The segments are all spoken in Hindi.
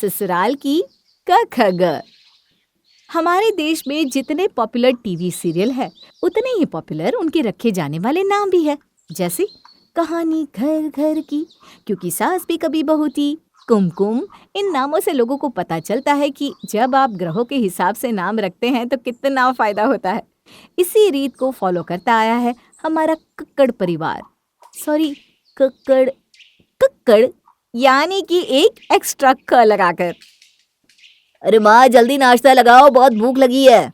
ससुराल की क ख ग। हमारे देश में जितने पॉपुलर टीवी सीरियल है उतने ही पॉपुलर उनके रखे जाने वाले नाम भी है। जैसे कहानी घर घर की, क्योंकि सास भी कभी बहू थी, कुमकुम। इन नामों से लोगों को पता चलता है कि जब आप ग्रहों के हिसाब से नाम रखते हैं तो कितना फायदा होता है। इसी रीत को फॉलो करता आया है हमारा कक्कड़ परिवार। सॉरी, कक्कड़ कक्कड़ यानी कि एक एक्स्ट्रा क लगाकर। अरे माँ, जल्दी नाश्ता लगाओ, बहुत भूख लगी है।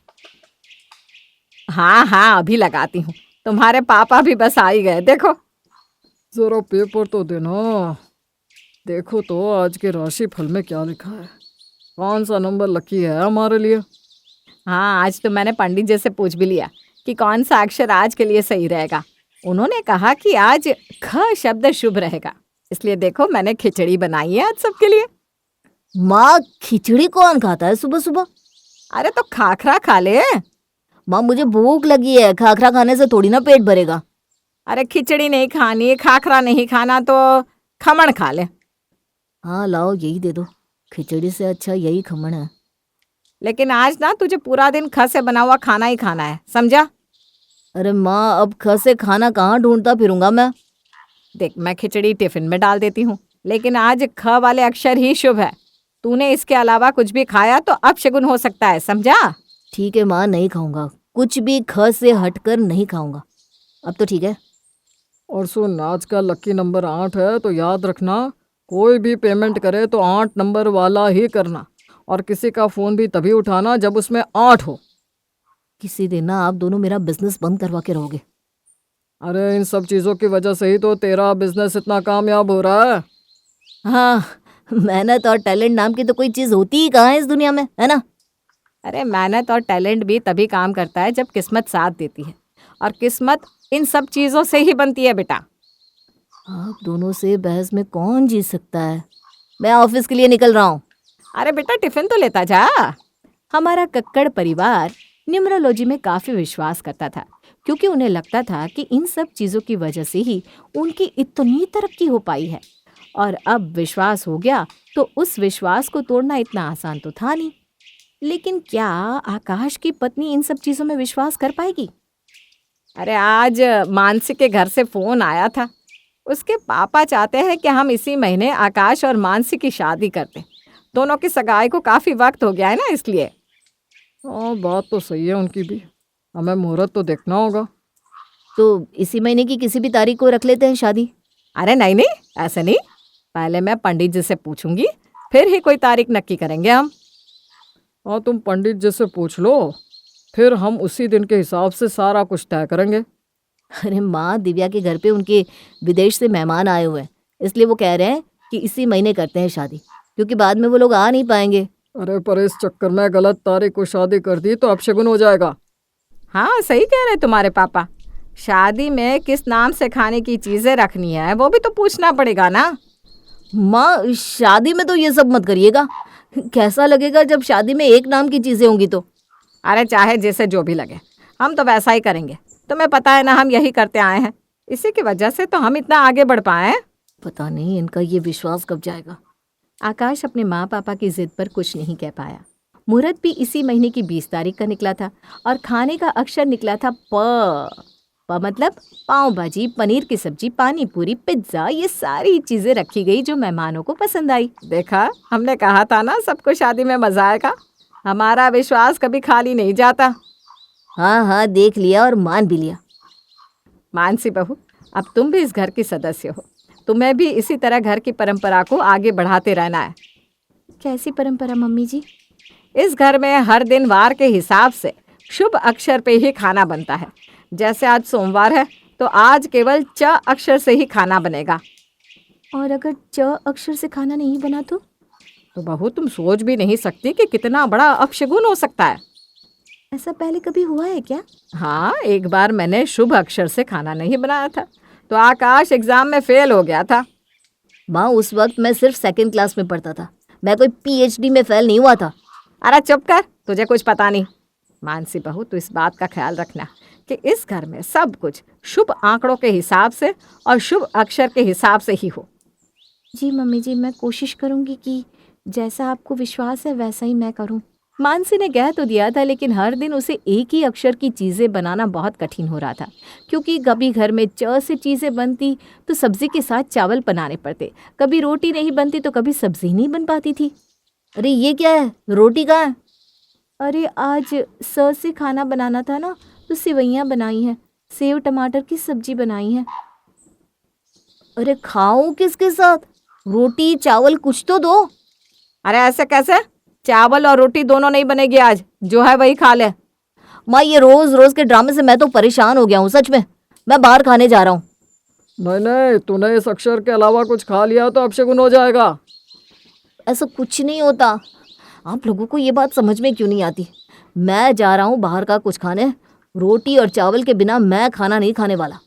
हाँ हाँ, अभी लगाती हूँ। तुम्हारे पापा भी बस आ ही गए, देखो। जरा पेपर तो देना। देखो तो आज के राशि फल में क्या लिखा है। कौन सा नंबर लकी है हमारे लिए? हाँ, आज तो मैंने पंडित जी से पूछ भी लिया कि कौन सा अक्षर आज के लिए सही रहेगा। उन्होंने कहा कि आज ख शब्द शुभ रहेगा, इसलिए देखो मैंने खिचड़ी बनाई है आज सबके लिए। माँ, खिचड़ी कौन खाता है सुबह सुबह? अरे तो खाखरा खा ले। माँ, मुझे भूख लगी है, खाखरा खाने से थोड़ी ना पेट भरेगा। अरे खिचड़ी नहीं खानी, खाखरा नहीं खाना तो खमण खा ले। हाँ लाओ, यही दे दो। खिचड़ी से अच्छा यही खमण है। लेकिन आज ना तुझे पूरा दिन ख से बना हुआ खाना ही खाना है, समझा? अरे माँ, अब ख से खाना कहाँ ढूंढता फिरूंगा मैं? देख, मैं खिचड़ी टिफिन में डाल देती हूँ, लेकिन आज ख वाले अक्षर ही शुभ है। तूने इसके अलावा कुछ भी खाया तो अपशगुन हो सकता है, समझा? ठीक है माँ, नहीं खाऊंगा। कुछ भी ख से हटकर नहीं खाऊंगा। अब तो ठीक है। और सुन, आज का लकी नंबर 8 है, तो याद रखना, कोई भी पेमेंट करे तो 8 नंबर वाला ही करना। और किसी का फ़ोन भी तभी उठाना जब उसमें 8 हो। किसी दिन ना आप दोनों मेरा बिजनेस बंद करवा के रहोगे। अरे इन सब चीज़ों की वजह से ही तो तेरा बिजनेस इतना कामयाब हो रहा है। हाँ, मेहनत और टैलेंट नाम की तो कोई चीज होती ही कहाँ है इस दुनिया में, है ना? अरे मेहनत और टैलेंट भी तभी काम करता है जब किस्मत साथ देती है, और किस्मत इन सब चीज़ों से ही बनती है बेटा। आप दोनों से बहस में कौन जीत सकता है? मैं ऑफिस के लिए निकल रहा हूँ। अरे बेटा, टिफिन तो लेता जा। हमारा कक्कड़ परिवार न्यूमरोलॉजी में काफी विश्वास करता था, क्योंकि उन्हें लगता था कि इन सब चीजों की वजह से ही उनकी इतनी तरक्की हो पाई है। और अब विश्वास हो गया तो उस विश्वास को तोड़ना इतना आसान तो था नहीं। लेकिन क्या आकाश की पत्नी इन सब चीजों में विश्वास कर पाएगी? अरे आज मानसी के घर से फोन आया था। उसके पापा चाहते हैं कि हम इसी महीने आकाश और मानसी की शादी करते। दोनों की सगाई को काफी वक्त हो गया है ना, इसलिए। हाँ, बात तो सही है उनकी भी। हमें मुहूर्त तो देखना होगा। तो इसी महीने की किसी भी तारीख को रख लेते हैं शादी। अरे नहीं नहीं, ऐसे नहीं। पहले मैं पंडित जी से पूछूंगी, फिर ही कोई तारीख नक्की करेंगे हम। हाँ, तुम पंडित जी से पूछ लो, फिर हम उसी दिन के हिसाब से सारा कुछ तय करेंगे। अरे माँ, दिव्या के घर पे उनके विदेश से मेहमान आए हुए हैं, इसलिए वो कह रहे हैं कि इसी महीने करते हैं शादी, क्योंकि बाद में वो लोग आ नहीं पाएंगे। अरे पर इस चक्कर में गलत तारीख को शादी कर दी तो अपशगुन हो जाएगा। हाँ, सही कह रहे तुम्हारे पापा। शादी में किस नाम से खाने की चीजें रखनी है वो भी तो पूछना पड़ेगा ना। माँ, शादी में तो ये सब मत करिएगा। कैसा लगेगा जब शादी में एक नाम की चीजें होंगी तो? अरे चाहे जैसे जो भी लगे, हम तो वैसा ही करेंगे। तुम्हें पता है ना, हम यही करते आए हैं। इसी की वजह से तो हम इतना आगे बढ़ पाए हैं। पता नहीं इनका ये विश्वास कब जाएगा। आकाश अपने माँ पापा की जिद पर कुछ नहीं कह पाया। मुहूर्त भी इसी महीने की 20 तारीख का निकला था, और खाने का अक्षर निकला था प। प मतलब पाव भाजी, पनीर की सब्जी, पानी पूरी, पिज्जा, ये सारी चीजें रखी गई जो मेहमानों को पसंद आई। देखा, हमने कहा था ना सबको शादी में मजा आएगा। हमारा विश्वास कभी खाली नहीं जाता। हाँ हाँ, देख लिया और मान भी लिया। मानसी बहू, अब तुम भी इस घर की सदस्य हो। तुम्हें भी इसी तरह घर की परंपरा को आगे बढ़ाते रहना है। कैसी परंपरा मम्मी जी? इस घर में हर दिन वार के हिसाब से शुभ अक्षर पे ही खाना बनता है। जैसे आज सोमवार है तो आज केवल च अक्षर से ही खाना बनेगा। और अगर च अक्षर से खाना नहीं बना तो? तो बहू, तुम सोच भी नहीं सकती कि कितना बड़ा अपशगुन हो सकता है। ऐसा पहले कभी हुआ है क्या? हाँ, एक बार मैंने शुभ अक्षर से खाना नहीं बनाया था तो आकाश एग्जाम में फेल हो गया था। माँ, उस वक्त मैं सिर्फ सेकंड क्लास में पढ़ता था, मैं कोई पीएचडी में फेल नहीं हुआ था। अरे चुप कर, तुझे कुछ पता नहीं। मानसी बहू, तू इस बात का ख्याल रखना कि इस घर में सब कुछ शुभ आंकड़ों के हिसाब से और शुभ अक्षर के हिसाब से ही हो। जी मम्मी जी, मैं कोशिश करूंगी कि जैसा आपको विश्वास है वैसा ही मैं करूं। मानसी ने कह तो दिया था, लेकिन हर दिन उसे एक ही अक्षर की चीज़ें बनाना बहुत कठिन हो रहा था, क्योंकि कभी घर में च से चीज़ें बनती तो सब्जी के साथ चावल बनाने पड़ते, कभी रोटी नहीं बनती तो कभी सब्जी नहीं बन पाती थी। अरे ये क्या है, रोटी कहाँ है? अरे आज स से खाना बनाना था ना, तो सेवइयाँ बनाई हैं, सेव टमाटर की सब्जी बनाई है। अरे खाऊं किसके साथ? रोटी चावल कुछ तो दो। अरे ऐसे कैसे? चावल और रोटी दोनों नहीं बनेगी आज, जो है वही खा ले। माँ ये रोज रोज के ड्रामे से मैं तो परेशान हो गया हूँ सच में। मैं बाहर खाने जा रहा हूँ। नहीं नहीं, तूने इस अक्षर के अलावा कुछ खा लिया तो अपशगुन हो जाएगा। ऐसा कुछ नहीं होता। आप लोगों को ये बात समझ में क्यों नहीं आती? मैं जा रहा हूँ बाहर का कुछ खाने। रोटी और चावल के बिना मैं खाना नहीं खाने वाला।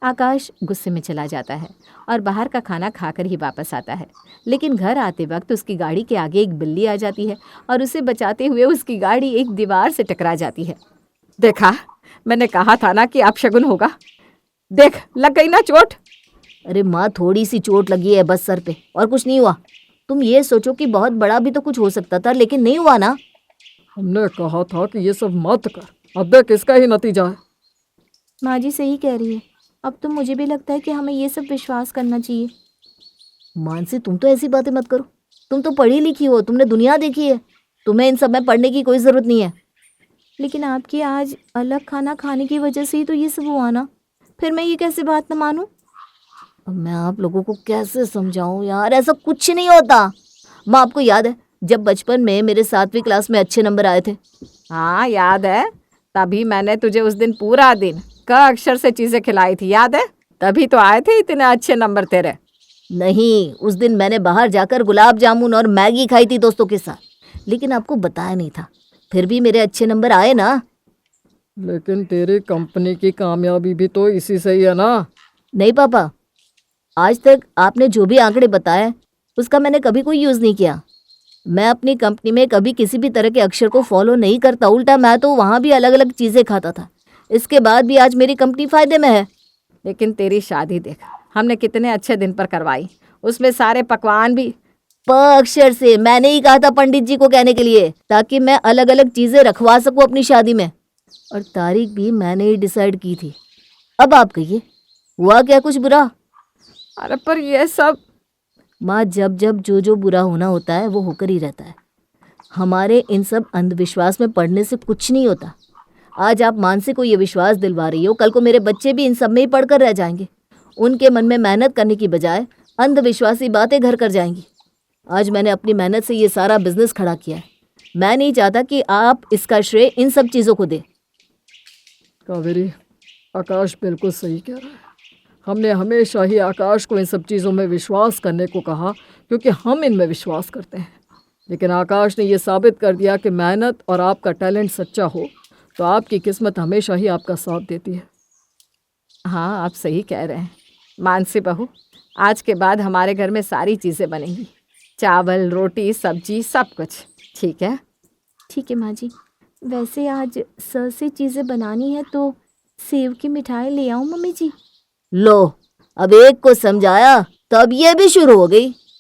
आकाश गुस्से में चला जाता है और बाहर का खाना खाकर ही वापस आता है, लेकिन घर आते वक्त उसकी गाड़ी के आगे एक बिल्ली आ जाती है और उसे बचाते हुए उसकी गाड़ी एक दीवार से टकरा जाती है। देखा, मैंने कहा था ना कि अपशगुन होगा। देख, लग गई ना चोट। अरे माँ थोड़ी सी चोट लगी है बस सर पे, और कुछ नहीं हुआ। तुम ये सोचो कि बहुत बड़ा भी तो कुछ हो सकता था, लेकिन नहीं हुआ ना। हमने कहा था कि ये सब मत कर। अब देख इसका ही नतीजा है। माँ जी सही कह रही है। अब तो मुझे भी लगता है कि हमें ये सब विश्वास करना चाहिए। मानसी तुम तो ऐसी बातें मत करो। तुम तो पढ़ी लिखी हो, तुमने दुनिया देखी है। तुम्हें इन सब में पढ़ने की कोई ज़रूरत नहीं है। लेकिन आपकी आज अलग खाना खाने की वजह से ही तो ये सब हुआ ना, फिर मैं ये कैसे बात न मानूं? अब मैं आप लोगों को कैसे समझाऊं यार, ऐसा कुछ नहीं होता। माँ आपको याद है जब बचपन में मेरे 7वीं क्लास में अच्छे नंबर आए थे? हाँ याद है, तभी मैंने तुझे उस दिन पूरा दिन क अक्षर से चीजें खिलाई थी, याद है? तभी तो आए थे इतने अच्छे नंबर तेरे। नहीं, उस दिन मैंने बाहर जाकर गुलाब जामुन और मैगी खाई थी दोस्तों के साथ, लेकिन आपको बताया नहीं था। फिर भी मेरे अच्छे नंबर आए ना। लेकिन तेरी कंपनी की कामयाबी भी तो इसी से ही है ना। नहीं पापा, आज तक आपने जो भी आंकड़े बताए उसका मैंने कभी कोई यूज़ नहीं किया। मैं अपनी कंपनी में कभी किसी भी तरह के अक्षर को फॉलो नहीं करता। उल्टा मैं तो वहाँ भी अलग अलग चीज़ें खाता था। इसके बाद भी आज मेरी कंपनी फ़ायदे में है। लेकिन तेरी शादी देख, हमने कितने अच्छे दिन पर करवाई, उसमें सारे पकवान भी। प अक्षर से मैंने ही कहा था पंडित जी को कहने के लिए, ताकि मैं अलग अलग चीज़ें रखवा सकूं अपनी शादी में। और तारीख भी मैंने ही डिसाइड की थी। अब आप कहिए, हुआ क्या कुछ बुरा? अरे पर ये सब। माँ जब जब जो जो बुरा होना होता है वो होकर ही रहता है। हमारे इन सब अंधविश्वास में पढ़ने से कुछ नहीं होता। आज आप मानसी को ये विश्वास दिलवा रही हो, कल को मेरे बच्चे भी इन सब में ही पढ़कर रह जाएंगे। उनके मन में मेहनत करने की बजाय अंधविश्वासी बातें घर कर जाएंगी। आज मैंने अपनी मेहनत से ये सारा बिजनेस खड़ा किया है। मैं नहीं चाहता कि आप इसका श्रेय इन सब चीज़ों को दें। कावेरी, आकाश बिल्कुल सही कह रहा है। हमने हमेशा ही आकाश को इन सब चीज़ों में विश्वास करने को कहा, क्योंकि हम इनमें विश्वास करते हैं। लेकिन आकाश ने ये साबित कर दिया कि मेहनत और आपका टैलेंट सच्चा हो तो आपकी किस्मत हमेशा ही आपका साथ देती है। हाँ, आप सही कह रहे हैं मानसी बहू। आज के बाद हमारे घर में सारी चीज़ें बनेंगी, चावल रोटी सब्जी सब कुछ। ठीक है? ठीक है माँ जी। वैसे आज स से चीज़ें बनानी है तो सेव की मिठाई ले आऊँ मम्मी जी? लो, अब एक को समझाया तब ये भी शुरू हो गई।